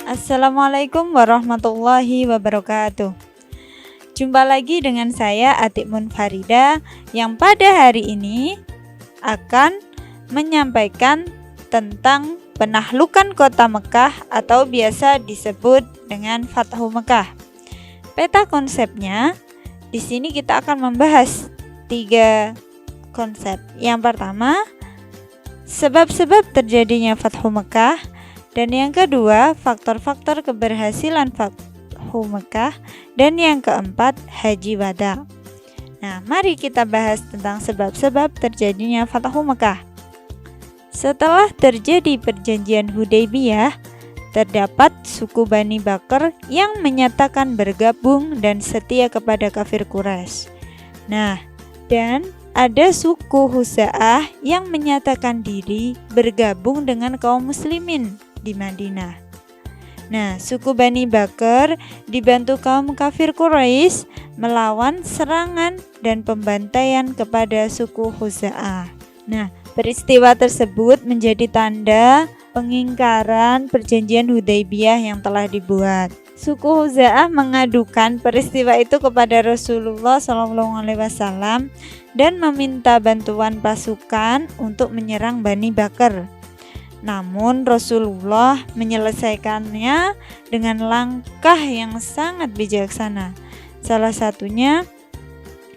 Assalamualaikum warahmatullahi wabarakatuh. Jumpa lagi dengan saya Atik Munfarida yang pada hari ini akan menyampaikan tentang penaklukan kota Mekah atau biasa disebut dengan Fathu Mekah. Peta konsepnya, di sini kita akan membahas 3 konsep. Yang pertama, sebab-sebab terjadinya Fathu Mekah. Dan yang kedua, faktor-faktor keberhasilan Fathu Mekah. Dan yang keempat, Haji Wada. Nah, mari kita bahas tentang sebab-sebab terjadinya Fathu Mekah. Setelah terjadi perjanjian Hudaybiyah, terdapat suku Bani Bakr yang menyatakan bergabung dan setia kepada kafir Quraisy. Nah, dan ada suku Huza'ah yang menyatakan diri bergabung dengan kaum muslimin di Madinah. Nah, suku Bani Bakr dibantu kaum kafir Quraisy melawan serangan dan pembantaian kepada suku Huza'ah. Nah, peristiwa tersebut menjadi tanda pengingkaran perjanjian Hudaybiyah yang telah dibuat. Suku Huza'ah mengadukan peristiwa itu kepada Rasulullah SAW dan meminta bantuan pasukan untuk menyerang Bani Bakr. Namun Rasulullah menyelesaikannya dengan langkah yang sangat bijaksana. Salah satunya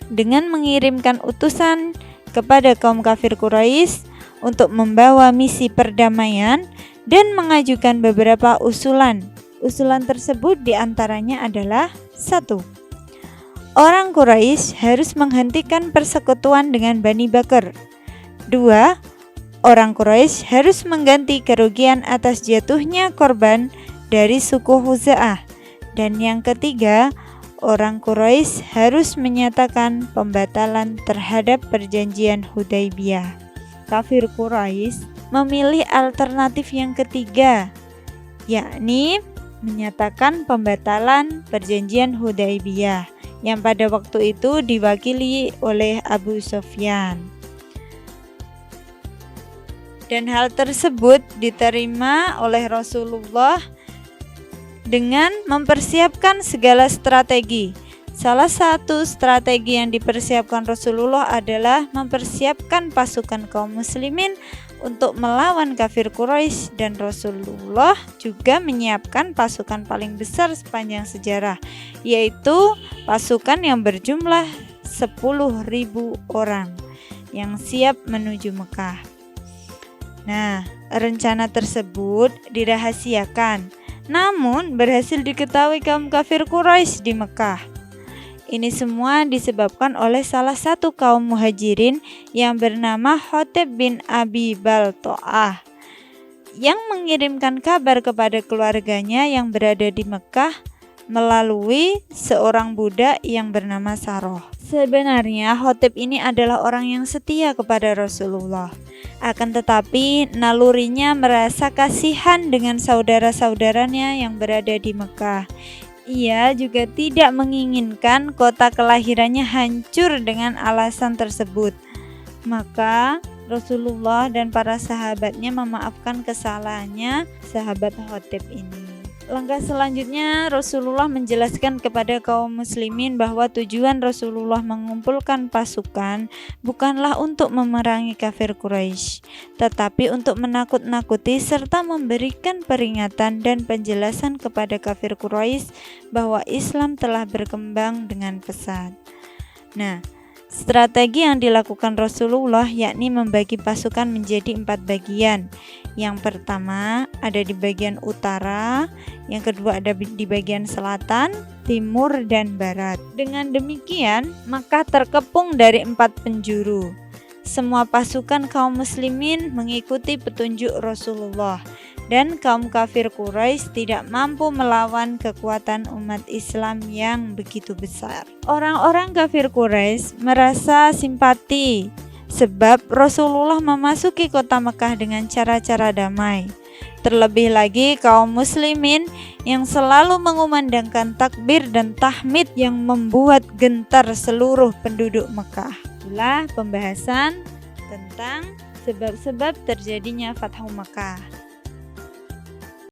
dengan mengirimkan utusan kepada kaum kafir Quraisy untuk membawa misi perdamaian dan mengajukan beberapa usulan. Usulan tersebut diantaranya adalah 1. Orang Quraisy harus menghentikan persekutuan dengan Bani Bakr. 2. Orang Quraisy harus mengganti kerugian atas jatuhnya korban dari suku Huza'ah. Dan yang ketiga, orang Quraisy harus menyatakan pembatalan terhadap perjanjian Hudaybiyah. Kafir Quraisy memilih alternatif yang ketiga, yakni menyatakan pembatalan perjanjian Hudaybiyah yang pada waktu itu diwakili oleh Abu Sufyan. Dan hal tersebut diterima oleh Rasulullah dengan mempersiapkan segala strategi. Salah satu strategi yang dipersiapkan Rasulullah adalah mempersiapkan pasukan kaum muslimin untuk melawan kafir Quraisy, dan Rasulullah juga menyiapkan pasukan paling besar sepanjang sejarah, yaitu pasukan yang berjumlah 10.000 orang yang siap menuju Mekah. Nah, rencana tersebut dirahasiakan, namun berhasil diketahui kaum kafir Quraisy di Mekah. Ini semua disebabkan oleh salah satu kaum muhajirin yang bernama Hatib bin Abi Balto'ah yang mengirimkan kabar kepada keluarganya yang berada di Mekah melalui seorang budak yang bernama Saroh. Sebenarnya Hatib ini adalah orang yang setia kepada Rasulullah. Akan tetapi nalurinya merasa kasihan dengan saudara-saudaranya yang berada di Mekah. Ia juga tidak menginginkan kota kelahirannya hancur dengan alasan tersebut. Maka Rasulullah dan para sahabatnya memaafkan kesalahannya sahabat Hatib ini. Langkah selanjutnya, Rasulullah menjelaskan kepada kaum muslimin bahwa tujuan Rasulullah mengumpulkan pasukan bukanlah untuk memerangi kafir Quraisy, tetapi untuk menakut-nakuti serta memberikan peringatan dan penjelasan kepada kafir Quraisy bahwa Islam telah berkembang dengan pesat. Nah, strategi yang dilakukan Rasulullah yakni membagi pasukan menjadi 4 bagian. Yang pertama ada di bagian utara, yang kedua ada di bagian selatan, timur, dan barat. Dengan demikian, Makkah terkepung dari 4 penjuru. semua pasukan kaum muslimin mengikuti petunjuk Rasulullah dan kaum kafir Quraisy tidak mampu melawan kekuatan umat Islam yang begitu besar. Orang-orang kafir Quraisy merasa simpati sebab Rasulullah memasuki kota Mekah dengan cara-cara damai. Terlebih lagi kaum muslimin yang selalu mengumandangkan takbir dan tahmid yang membuat gentar seluruh penduduk Mekah. Itulah pembahasan tentang sebab-sebab terjadinya Fathu Mekah.